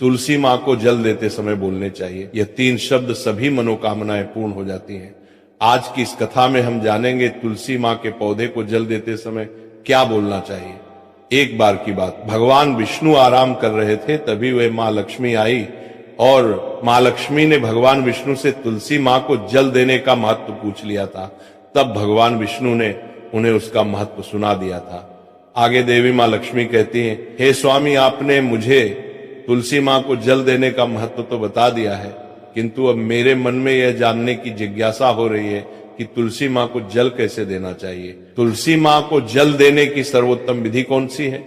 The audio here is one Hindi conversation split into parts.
तुलसी माँ को जल देते समय बोलने चाहिए। यह 3 शब्द सभी मनोकामनाएं पूर्ण हो जाती हैं। आज की इस कथा में हम जानेंगे तुलसी माँ के पौधे को जल देते समय क्या बोलना चाहिए। एक बार की बात, भगवान विष्णु आराम कर रहे थे, तभी वह माँ लक्ष्मी आई और माँ लक्ष्मी ने भगवान विष्णु से तुलसी माँ को जल देने का महत्व पूछ लिया था। तब भगवान विष्णु ने उन्हें उसका महत्व सुना दिया था। आगे देवी माँ लक्ष्मी कहती हैं, हे स्वामी, आपने मुझे तुलसी माँ को जल देने का महत्व तो बता दिया है, किंतु अब मेरे मन में यह जानने की जिज्ञासा हो रही है कि तुलसी माँ को जल कैसे देना चाहिए। तुलसी माँ को जल देने की सर्वोत्तम विधि कौन सी है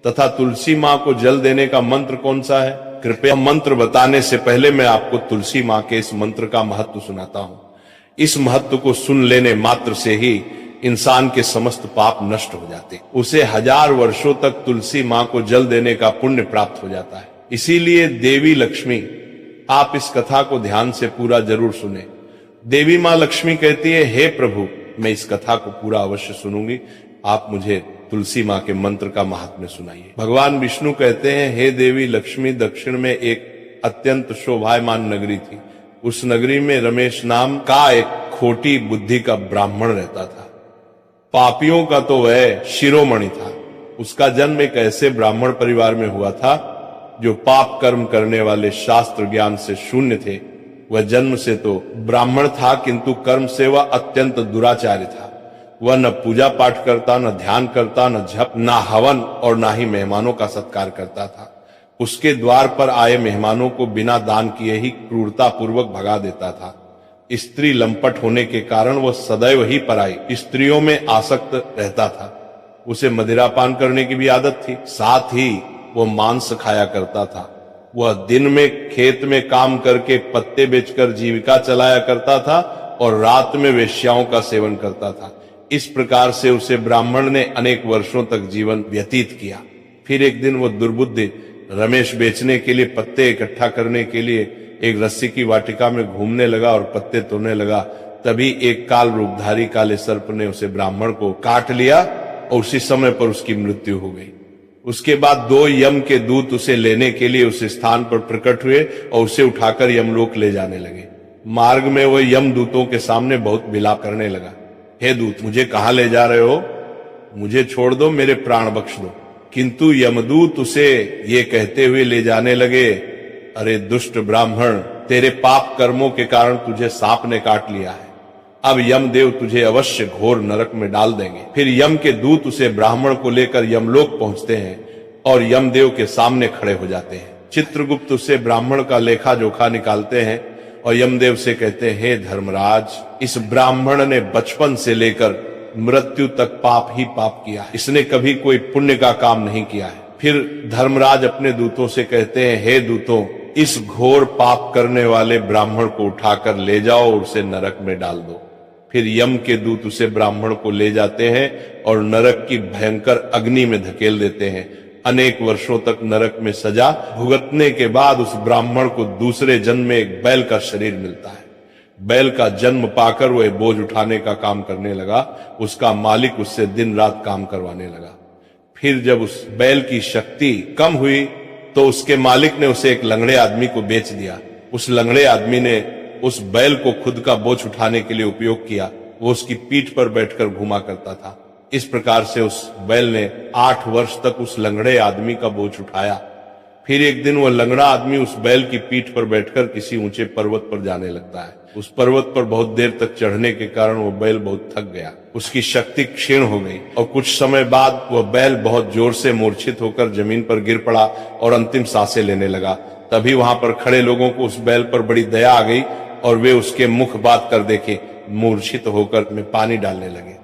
तथा तुलसी माँ को जल देने का मंत्र कौन सा है। कृपया मंत्र बताने से पहले मैं आपको तुलसी माँ के इस मंत्र का महत्व सुनाता हूं। इस महत्व को सुन लेने मात्र से ही इंसान के समस्त पाप नष्ट हो जाते, उसे 1000 वर्षों तक तुलसी माँ को जल देने का पुण्य प्राप्त हो जाता है। इसीलिए देवी लक्ष्मी, आप इस कथा को ध्यान से पूरा जरूर सुने। देवी माँ लक्ष्मी कहती है, हे प्रभु, मैं इस कथा को पूरा अवश्य सुनूंगी, आप मुझे तुलसी माँ के मंत्र का महात्म्य सुनाइए। भगवान विष्णु कहते हैं, हे देवी लक्ष्मी, दक्षिण में एक अत्यंत शोभायमान नगरी थी। उस नगरी में रमेश नाम का एक खोटी बुद्धि का ब्राह्मण रहता था। पापियों का तो वह शिरोमणि था। उसका जन्म एक ऐसे ब्राह्मण परिवार में हुआ था जो पाप कर्म करने वाले शास्त्र ज्ञान से शून्य थे। वह जन्म से तो ब्राह्मण था, किंतु कर्म से वह अत्यंत दुराचारी था। वह न पूजा पाठ करता, न ध्यान करता, न जप, न हवन और न ही मेहमानों का सत्कार करता था। उसके द्वार पर आए मेहमानों को बिना दान किए ही क्रूरता पूर्वक भगा देता था। स्त्री लंपट होने के कारण वह सदैव ही पराई स्त्रियों में आसक्त रहता था। उसे मदिरापान करने की भी आदत थी, साथ ही वह मांस खाया करता था। वह दिन में खेत में काम करके पत्ते बेचकर जीविका चलाया करता था और रात में वेश्याओं का सेवन करता था। इस प्रकार से उसे ब्राह्मण ने अनेक वर्षों तक जीवन व्यतीत किया। फिर एक दिन वो दुर्बुद्धि रमेश बेचने के लिए, पत्ते इकट्ठा करने के लिए एक रस्सी की वाटिका में घूमने लगा और पत्ते तोड़ने लगा। तभी एक काल रूपधारी काले सर्प ने उसे ब्राह्मण को काट लिया और उसी समय पर उसकी मृत्यु हो गई। उसके बाद 2 यम के दूत उसे लेने के लिए उस स्थान पर प्रकट हुए और उसे उठाकर यमलोक ले जाने लगे। मार्ग में वह यम दूतों के सामने बहुत विलाप करने लगा, हे दूत, मुझे कहां ले जा रहे हो? मुझे छोड़ दो, मेरे प्राण बख्श दो। किंतु यमदूत उसे ये कहते हुए ले जाने लगे, अरे दुष्ट ब्राह्मण, तेरे पाप कर्मों के कारण तुझे सांप ने काट लिया है। अब यमदेव तुझे अवश्य घोर नरक में डाल देंगे। फिर यम के दूत उसे ब्राह्मण को लेकर यमलोक पहुंचते हैं और यमदेव के सामने खड़े हो जाते हैं। चित्रगुप्त उसे ब्राह्मण का लेखा जोखा निकालते हैं और यमदेव से कहते हैं, हे धर्मराज, इस ब्राह्मण ने बचपन से लेकर मृत्यु तक पाप ही पाप किया है। इसने कभी कोई पुण्य का काम नहीं किया है। फिर धर्मराज अपने दूतों से कहते हैं, हे दूतों, इस घोर पाप करने वाले ब्राह्मण को उठाकर ले जाओ और उसे नरक में डाल दो। फिर यम के दूत उसे ब्राह्मण को ले जाते हैं और नरक की भयंकर अग्नि में धकेल देते हैं। अनेक वर्षों तक नरक में सजा भुगतने के बाद उस ब्राह्मण को दूसरे जन्म में एक बैल का शरीर मिलता है। बैल का जन्म पाकर वह बोझ उठाने का काम करने लगा। उसका मालिक उससे दिन रात काम करवाने लगा। फिर जब उस बैल की शक्ति कम हुई तो उसके मालिक ने उसे एक लंगड़े आदमी को बेच दिया। उस लंगड़े आदमी ने उस बैल को खुद का बोझ उठाने के लिए उपयोग किया। वो उसकी पीठ पर बैठकर घुमा करता था। इस प्रकार से उस बैल ने 8 वर्ष तक उस लंगड़े आदमी का बोझ उठाया। फिर एक दिन वह लंगड़ा आदमी उस बैल की पीठ पर बैठकर किसी ऊंचे पर्वत पर जाने लगता है। उस पर्वत पर बहुत देर तक चढ़ने के कारण वह बैल बहुत थक गया, उसकी शक्ति क्षीण हो गई और कुछ समय बाद वह बैल बहुत जोर से मूर्छित होकर जमीन पर गिर पड़ा और अंतिम सांसें लेने लगा। तभी वहां पर खड़े लोगों को उस बैल पर बड़ी दया आ गई और वे उसके मुख बात कर देखे मूर्छित होकर में पानी डालने लगे।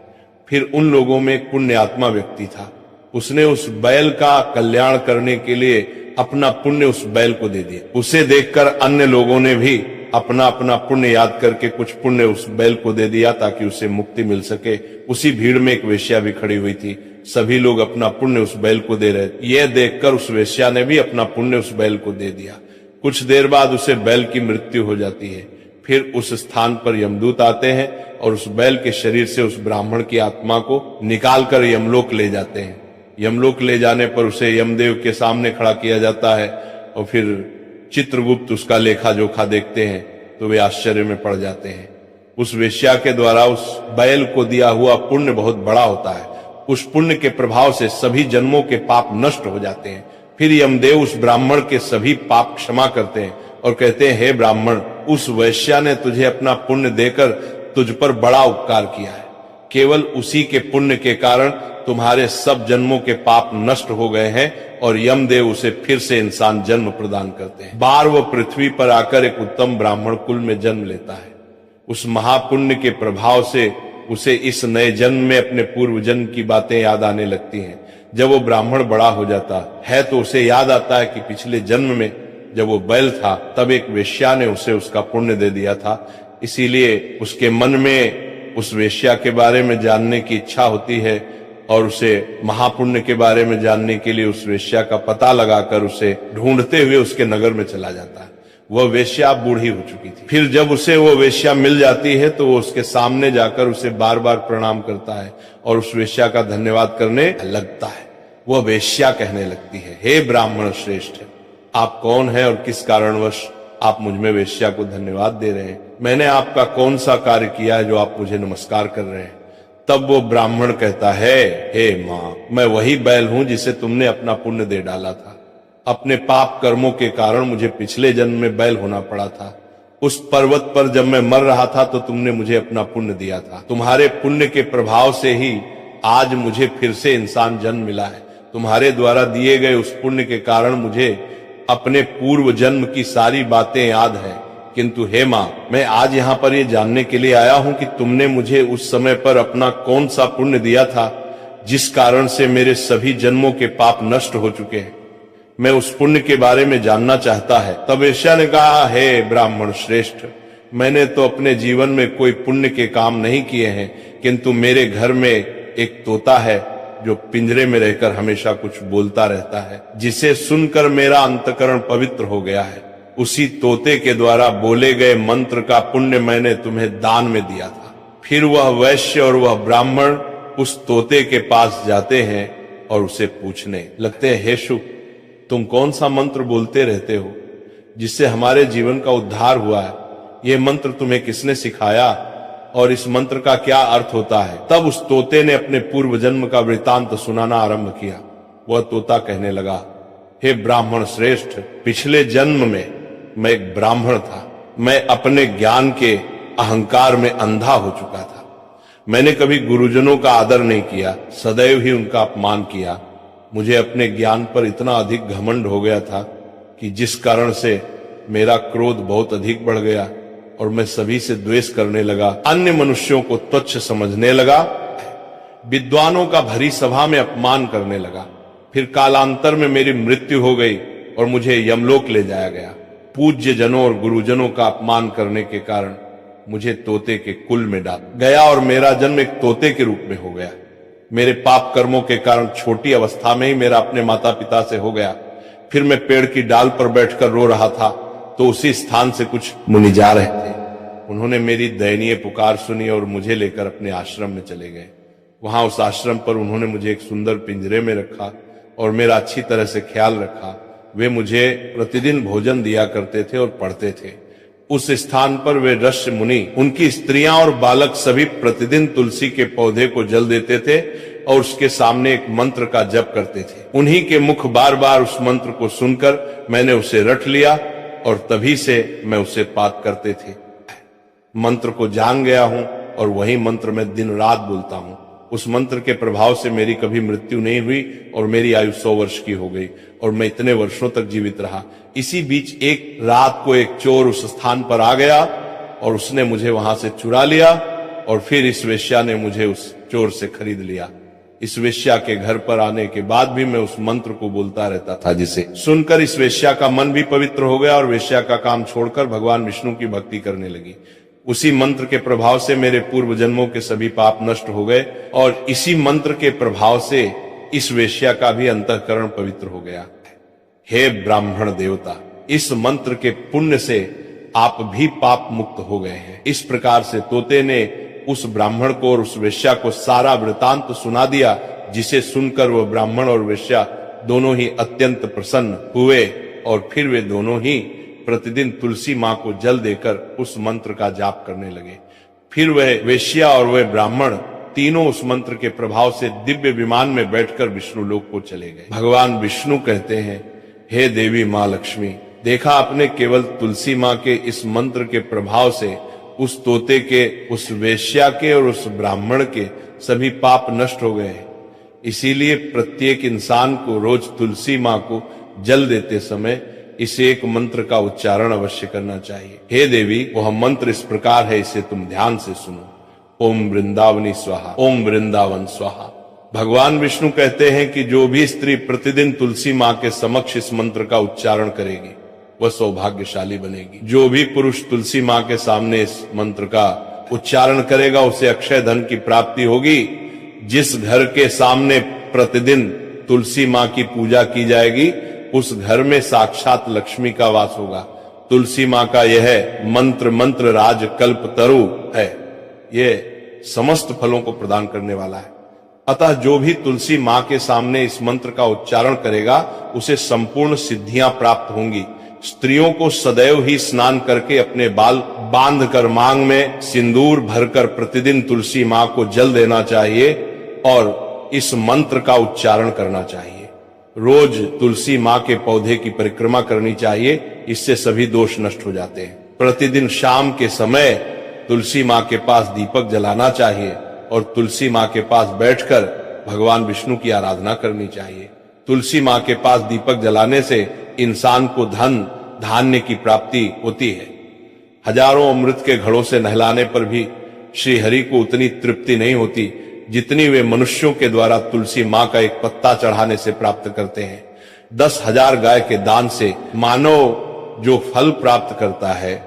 फिर उन लोगों में एक पुण्य आत्मा व्यक्ति था। उसने उस बैल का कल्याण करने के लिए अपना पुण्य उस बैल को दे दिया। उसे देखकर अन्य लोगों ने भी अपना अपना पुण्य याद करके कुछ पुण्य उस बैल को दे दिया ताकि उसे मुक्ति मिल सके। उसी भीड़ में एक वेश्या भी खड़ी हुई थी। सभी लोग अपना पुण्य उस बैल को दे रहे। यह देखकर उस वेश्या ने भी अपना पुण्य उस बैल को दे दिया। कुछ देर बाद उसे बैल की मृत्यु हो जाती है। फिर उस स्थान पर यमदूत आते हैं और उस बैल के शरीर से उस ब्राह्मण की आत्मा को निकालकर यमलोक ले जाते हैं। यमलोक ले जाने पर उसे यमदेव के सामने खड़ा किया जाता है और फिर चित्रगुप्त उसका लेखा जोखा देखते हैं तो वे आश्चर्य में पड़ जाते हैं। उस वेश्या के द्वारा उस बैल को दिया हुआ पुण्य बहुत बड़ा होता है। उस पुण्य के प्रभाव से सभी जन्मों के पाप नष्ट हो जाते हैं। फिर यमदेव उस ब्राह्मण के सभी पाप क्षमा करते हैं और कहते हैं, हे ब्राह्मण, उस वैश्या ने तुझे अपना पुण्य देकर तुझ पर बड़ा उपकार किया है। केवल उसी के पुण्य के कारण तुम्हारे सब जन्मों के पाप नष्ट हो गए हैं और यमदेव उसे फिर से इंसान जन्म प्रदान करते हैं। बार वो पृथ्वी पर आकर एक उत्तम ब्राह्मण कुल में जन्म लेता है। उस महापुण्य के प्रभाव से उसे इस नए जन्म में अपने पूर्व जन्म की बातें याद आने लगती हैं। जब वो ब्राह्मण बड़ा हो जाता है तो उसे याद आता है कि पिछले जन्म में जब वो बैल था तब एक वेश्या ने उसे उसका पुण्य दे दिया था। इसीलिए उसके मन में उस वेश्या के बारे में जानने की इच्छा होती है और उसे महापुण्य के बारे में जानने के लिए उस वेश्या का पता लगाकर उसे ढूंढते हुए उसके नगर में चला जाता है। वह वेश्या बूढ़ी हो चुकी थी। फिर जब उसे वो वेश्या मिल जाती है तो वो उसके सामने जाकर उसे बार बार प्रणाम करता है और उस वेश्या का धन्यवाद करने लगता है। वह वेश्या कहने लगती है, हे ब्राह्मण श्रेष्ठ, आप कौन है और किस कारणवश आप मुझ में वेश्या को धन्यवाद दे रहे हैं? मैंने आपका कौन सा कार्य किया है जो आप मुझे नमस्कार कर रहे हैं? तब वो ब्राह्मण कहता है, हे माँ, मैं वही बैल हूं जिसे तुमने अपना पुण्य दे डाला था। अपने पाप कर्मों के कारण मुझे पिछले जन्म में बैल होना पड़ा था। उस पर्वत पर जब मैं मर रहा था तो तुमने मुझे अपना पुण्य दिया था। तुम्हारे पुण्य के प्रभाव से ही आज मुझे फिर से इंसान जन्म मिला है। तुम्हारे द्वारा दिए गए उस पुण्य के कारण मुझे अपने पूर्व जन्म की सारी बातें याद है। किंतु हे माँ, मैं आज यहाँ पर ये जानने के लिए आया हूँ कि तुमने मुझे उस समय पर अपना कौन सा पुण्य दिया था जिस कारण से मेरे सभी जन्मों के पाप नष्ट हो चुके हैं। मैं उस पुण्य के बारे में जानना चाहता है। तब वेश्या ने कहा, हे ब्राह्मण श्रेष्ठ, मैंने तो अपने जीवन में कोई पुण्य के काम नहीं किए हैं, किंतु मेरे घर में एक तोता है जो पिंजरे में रहकर हमेशा कुछ बोलता रहता है, जिसे सुनकर मेरा अंतकरण पवित्र हो गया है। उसी तोते के द्वारा बोले गए मंत्र का पुण्य मैंने तुम्हें दान में दिया था। फिर वह वैश्य और वह ब्राह्मण उस तोते के पास जाते हैं और उसे पूछने लगते हैं, हे शुक, तुम कौन सा मंत्र बोलते रहते हो जिससे हमारे जीवन का उद्धार हुआ है? ये मंत्र तुम्हें किसने सिखाया और इस मंत्र का क्या अर्थ होता है? तब उस तोते ने अपने पूर्व जन्म का वृतांत सुनाना आरंभ किया। वह तोता कहने लगा, हे ब्राह्मण श्रेष्ठ, पिछले जन्म में मैं एक ब्राह्मण था। मैं अपने ज्ञान के अहंकार में अंधा हो चुका था। मैंने कभी गुरुजनों का आदर नहीं किया, सदैव ही उनका अपमान किया। मुझे अपने ज्ञान पर इतना अधिक घमंड हो गया था कि जिस कारण से मेरा क्रोध बहुत अधिक बढ़ गया और मैं सभी से द्वेष करने लगा, अन्य मनुष्यों को तुच्छ समझने लगा, विद्वानों का भरी सभा में अपमान करने लगा। फिर कालांतर में मेरी मृत्यु हो गई और मुझे यमलोक ले जाया गया। पूज्य जनों और गुरुजनों का अपमान करने के कारण मुझे तोते के कुल में डाल गया और मेरा जन्म एक तोते के रूप में हो गया। मेरे पाप कर्मों के कारण छोटी अवस्था में ही मेरा अपने माता पिता से हो गया। फिर मैं पेड़ की डाल पर बैठकर रो रहा था तो उसी स्थान से कुछ मुनि जा रहे थे। उन्होंने मेरी दयनीय पुकार सुनी और मुझे लेकर अपने आश्रम में चले गए। वहां उस आश्रम पर उन्होंने मुझे एक सुंदर पिंजरे में रखा और मेरा अच्छी तरह से ख्याल रखा। वे मुझे प्रतिदिन भोजन दिया करते थे और पढ़ते थे। उस स्थान पर वे ऋषि मुनि, उनकी स्त्रियां और बालक सभी प्रतिदिन तुलसी के पौधे को जल देते थे और उसके सामने एक मंत्र का जप करते थे। उन्हीं के मुख बार बार उस मंत्र को सुनकर मैंने उसे रट लिया और तभी से मैं उसे पाठ करते थे। मंत्र को जान गया हूं और वही मंत्र मैं दिन रात बोलता हूं। उस मंत्र के प्रभाव से मेरी कभी मृत्यु नहीं हुई और मेरी आयु 100 वर्ष की हो गई और मैं इतने वर्षों तक जीवित रहा। इसी बीच एक रात को एक चोर उस स्थान पर आ गया और उसने मुझे वहां से चुरा लिया और फिर इस वेश्या ने मुझे उस चोर से खरीद लिया। इस वेश्या के घर पर आने के बाद भी मैं उस मंत्र को बोलता रहता था, जिसे सुनकर इस वेश्या का मन भी पवित्र हो गया और वेश्या का काम छोड़कर भगवान विष्णु की भक्ति करने लगी। उसी मंत्र के प्रभाव से मेरे पूर्व जन्मों के सभी पाप नष्ट हो गए और इसी मंत्र के प्रभाव से इस वेश्या का भी अंतःकरण पवित्र हो गया। हे ब्राह्मण देवता, इस मंत्र के पुण्य से आप भी पाप मुक्त हो गए हैं। इस प्रकार से तोते ने उस ब्राह्मण को और उस वेश्या को सारा वृतांत सुना दिया, जिसे सुनकर वह ब्राह्मण और वेश्या दोनों ही अत्यंत प्रसन्न हुए और फिर वे दोनों ही प्रतिदिन तुलसी मां को जल देकर उस मंत्र का जाप करने लगे। फिर वह वेश्या और वह ब्राह्मण तीनों उस मंत्र के प्रभाव से दिव्य विमान में बैठकर विष्णु लोक को चले गए। भगवान विष्णु कहते हैं, हे देवी मां लक्ष्मी, देखा आपने केवल तुलसी मां के इस मंत्र के प्रभाव से उस तोते के, उस वेश्या के और उस ब्राह्मण के सभी पाप नष्ट हो गए। इसीलिए प्रत्येक इंसान को रोज तुलसी मां को जल देते समय इस एक मंत्र का उच्चारण अवश्य करना चाहिए। हे देवी, वह मंत्र इस प्रकार है, इसे तुम ध्यान से सुनो। ओम वृंदावनी स्वाहा, ओम वृंदावन स्वाहा। भगवान विष्णु कहते हैं कि जो भी स्त्री प्रतिदिन तुलसी मां के समक्ष इस मंत्र का उच्चारण करेगी वह सौभाग्यशाली बनेगी। जो भी पुरुष तुलसी मां के सामने इस मंत्र का उच्चारण करेगा उसे अक्षय धन की प्राप्ति होगी। जिस घर के सामने प्रतिदिन तुलसी मां की पूजा की जाएगी उस घर में साक्षात लक्ष्मी का वास होगा। तुलसी मां का यह मंत्र राज कल्प तरु है, यह समस्त फलों को प्रदान करने वाला है। अतः जो भी तुलसी मां के सामने इस मंत्र का उच्चारण करेगा उसे संपूर्ण सिद्धियां प्राप्त होंगी। स्त्रियों को सदैव ही स्नान करके अपने बाल बांध कर मांग में सिंदूर भरकर प्रतिदिन तुलसी मां को जल देना चाहिए और इस मंत्र का उच्चारण करना चाहिए। रोज तुलसी मां के पौधे की परिक्रमा करनी चाहिए, इससे सभी दोष नष्ट हो जाते हैं। प्रतिदिन शाम के समय तुलसी मां के पास दीपक जलाना चाहिए और तुलसी मां के पास बैठकर भगवान विष्णु की आराधना करनी चाहिए। तुलसी मां के पास दीपक जलाने से इंसान को धन धान्य की प्राप्ति होती है। हजारों अमृत के घड़ों से नहलाने पर भी श्री हरि को उतनी तृप्ति नहीं होती जितनी वे मनुष्यों के द्वारा तुलसी मां का एक पत्ता चढ़ाने से प्राप्त करते हैं। 10,000 गाय के दान से मानव जो फल प्राप्त करता है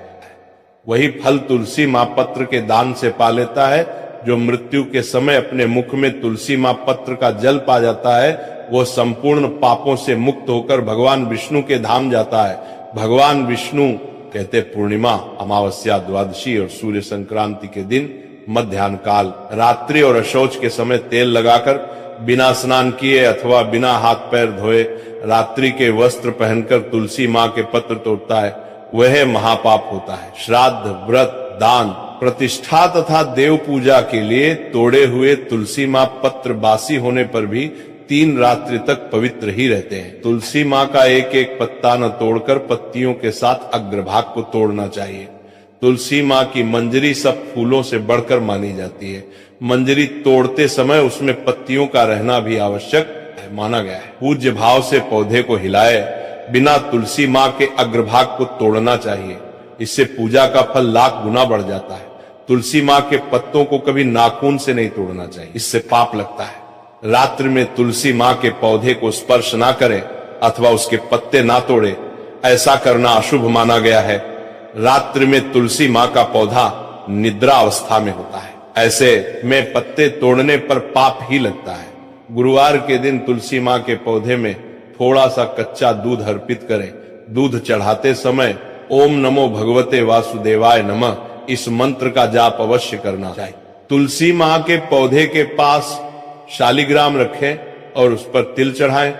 वही फल तुलसी मां पत्र के दान से पा लेता है। जो मृत्यु के समय अपने मुख में तुलसी मां पत्र का जल पा जाता है वो संपूर्ण पापों से मुक्त होकर भगवान विष्णु के धाम जाता है। भगवान विष्णु कहते पूर्णिमा, अमावस्या, द्वादशी और सूर्य संक्रांति के दिन मध्याह्न काल रात्रि और अशौच के समय तेल लगाकर बिना स्नान किए अथवा बिना हाथ पैर धोए रात्रि के वस्त्र पहनकर तुलसी मां के पत्र तोड़ता है वह महापाप होता है। श्राद्ध, व्रत, दान, प्रतिष्ठा तथा देव पूजा के लिए तोड़े हुए तुलसी मां पत्र बासी होने पर भी 3 रात्रि तक पवित्र ही रहते हैं। तुलसी मां का एक एक पत्ता न तोड़कर पत्तियों के साथ अग्रभाग को तोड़ना चाहिए। तुलसी मां की मंजरी सब फूलों से बढ़कर मानी जाती है। मंजरी तोड़ते समय उसमें पत्तियों का रहना भी आवश्यक माना गया है। पूज्य भाव से पौधे को हिलाए बिना तुलसी मां के अग्रभाग को तोड़ना चाहिए, इससे पूजा का फल लाख गुना बढ़ जाता है। तुलसी मां के पत्तों को कभी नाखून से नहीं तोड़ना चाहिए, इससे पाप लगता है। रात्रि में तुलसी मां के पौधे को स्पर्श ना करें अथवा उसके पत्ते ना तोड़े, ऐसा करना अशुभ माना गया है। रात्रि में तुलसी मां का पौधा निद्रा अवस्था में होता है, ऐसे में पत्ते तोड़ने पर पाप ही लगता है। गुरुवार के दिन तुलसी मां के पौधे में थोड़ा सा कच्चा दूध अर्पित करें। दूध चढ़ाते समय ओम नमो भगवते वासुदेवाय नमः इस मंत्र का जाप अवश्य करना चाहिए। तुलसी मां के पौधे के पास शालिग्राम रखें और उस पर तिल चढ़ाएं।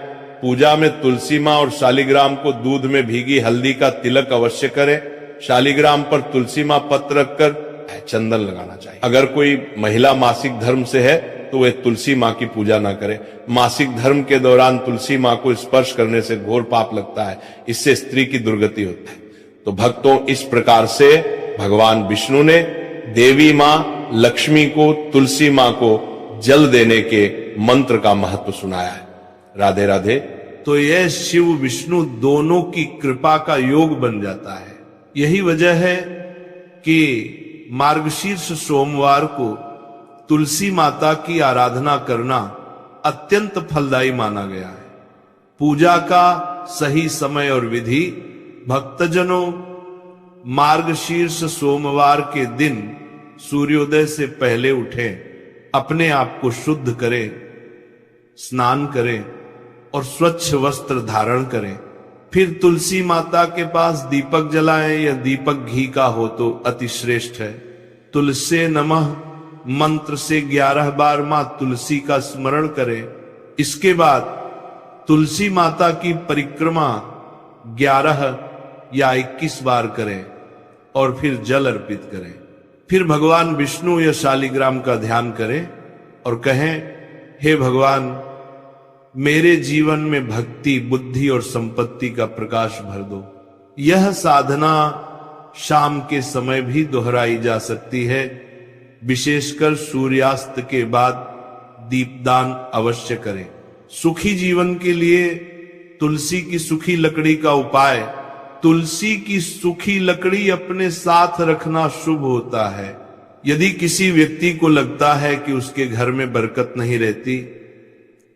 पूजा में तुलसी मां और शालिग्राम को दूध में भीगी हल्दी का तिलक अवश्य करें। शालिग्राम पर तुलसी मां पत्र रखकर चंदन लगाना चाहिए। अगर कोई महिला मासिक धर्म से है तो वह तुलसी मां की पूजा ना करे। मासिक धर्म के दौरान तुलसी मां को स्पर्श करने से घोर पाप लगता है, इससे स्त्री की दुर्गति होती है। तो भक्तों, इस प्रकार से भगवान विष्णु ने देवी मां लक्ष्मी को तुलसी मां को जल देने के मंत्र का महत्व सुनाया है। राधे राधे। तो यह शिव विष्णु दोनों की कृपा का योग बन जाता है। यही वजह है कि मार्गशीर्ष सोमवार को तुलसी माता की आराधना करना अत्यंत फलदायी माना गया है। पूजा का सही समय और विधि, भक्तजनों मार्गशीर्ष सोमवार के दिन सूर्योदय से पहले उठें, अपने आप को शुद्ध करें, स्नान करें और स्वच्छ वस्त्र धारण करें। फिर तुलसी माता के पास दीपक जलाएं, या दीपक घी का हो तो अति श्रेष्ठ है। तुलसी नमः मंत्र से 11 बार मां तुलसी का स्मरण करें। इसके बाद तुलसी माता की परिक्रमा 11 या 21 बार करें और फिर जल अर्पित करें। फिर भगवान विष्णु या शालिग्राम का ध्यान करें और कहें, हे भगवान, मेरे जीवन में भक्ति, बुद्धि और संपत्ति का प्रकाश भर दो। यह साधना शाम के समय भी दोहराई जा सकती है। विशेषकर सूर्यास्त के बाद दीपदान अवश्य करें। सुखी जीवन के लिए तुलसी की सूखी लकड़ी का उपाय। तुलसी की सूखी लकड़ी अपने साथ रखना शुभ होता है। यदि किसी व्यक्ति को लगता है कि उसके घर में बरकत नहीं रहती,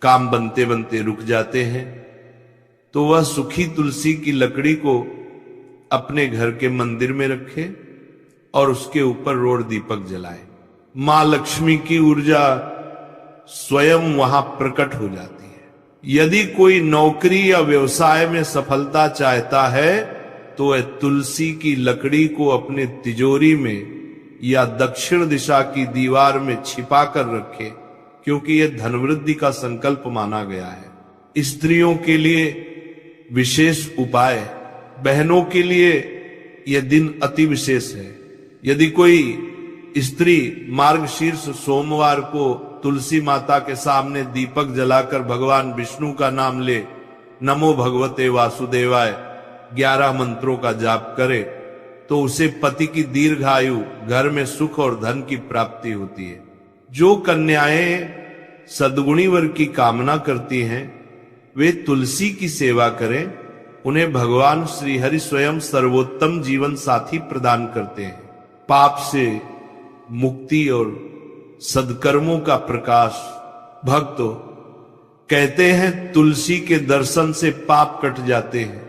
काम बनते बनते रुक जाते हैं, तो वह सूखी तुलसी की लकड़ी को अपने घर के मंदिर में रखे और उसके ऊपर रोड दीपक जलाए। मां लक्ष्मी की ऊर्जा स्वयं वहां प्रकट हो जाती है। यदि कोई नौकरी या व्यवसाय में सफलता चाहता है तो वह तुलसी की लकड़ी को अपने तिजोरी में या दक्षिण दिशा की दीवार में छिपा कर रखे, क्योंकि यह धनवृद्धि का संकल्प माना गया है। स्त्रियों के लिए विशेष उपाय। बहनों के लिए यह दिन अति विशेष है। यदि कोई स्त्री मार्गशीर्ष सोमवार को तुलसी माता के सामने दीपक जलाकर भगवान विष्णु का नाम ले, नमो भगवते वासुदेवाय 11 मंत्रों का जाप करे, तो उसे पति की दीर्घायु, घर में सुख और धन की प्राप्ति होती है। जो कन्याएं सद्गुणी वर की कामना करती हैं, वे तुलसी की सेवा करें। उन्हें भगवान श्री हरि स्वयं सर्वोत्तम जीवन साथी प्रदान करते हैं। पाप से मुक्ति और सदकर्मों का प्रकाश। भक्तों, कहते हैं तुलसी के दर्शन से पाप कट जाते हैं,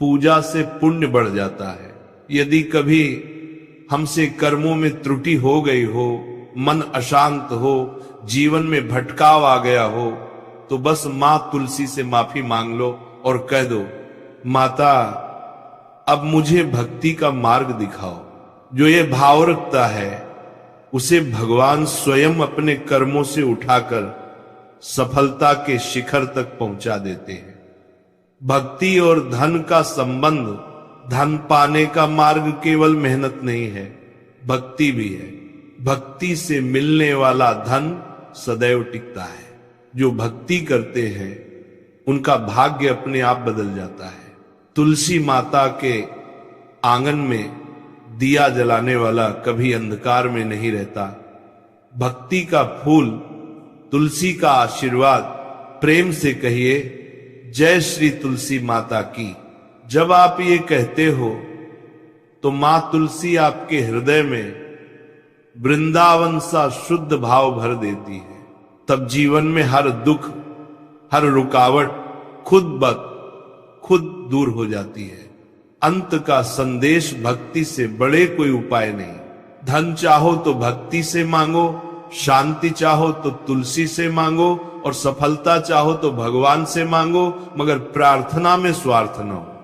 पूजा से पुण्य बढ़ जाता है। यदि कभी हमसे कर्मों में त्रुटि हो गई हो, मन अशांत हो, जीवन में भटकाव आ गया हो, तो बस मां तुलसी से माफी मांग लो और कह दो, माता अब मुझे भक्ति का मार्ग दिखाओ। जो ये भाव रखता है उसे भगवान स्वयं अपने कर्मों से उठाकर सफलता के शिखर तक पहुंचा देते हैं। भक्ति और धन का संबंध, धन पाने का मार्ग केवल मेहनत नहीं है, भक्ति भी है। भक्ति से मिलने वाला धन सदैव टिकता है। जो भक्ति करते हैं उनका भाग्य अपने आप बदल जाता है। तुलसी माता के आंगन में दिया जलाने वाला कभी अंधकार में नहीं रहता। भक्ति का फूल, तुलसी का आशीर्वाद। प्रेम से कहिए, जय श्री तुलसी माता की। जब आप ये कहते हो तो मां तुलसी आपके हृदय में वृंदावन सा शुद्ध भाव भर देती है। तब जीवन में हर दुख, हर रुकावट खुद दूर हो जाती है। अंत का संदेश भक्ति से बड़े कोई उपाय नहीं। धन चाहो तो भक्ति से मांगो, शांति चाहो तो तुलसी से मांगो, और सफलता चाहो तो भगवान से मांगो, मगर प्रार्थना में स्वार्थ न हो।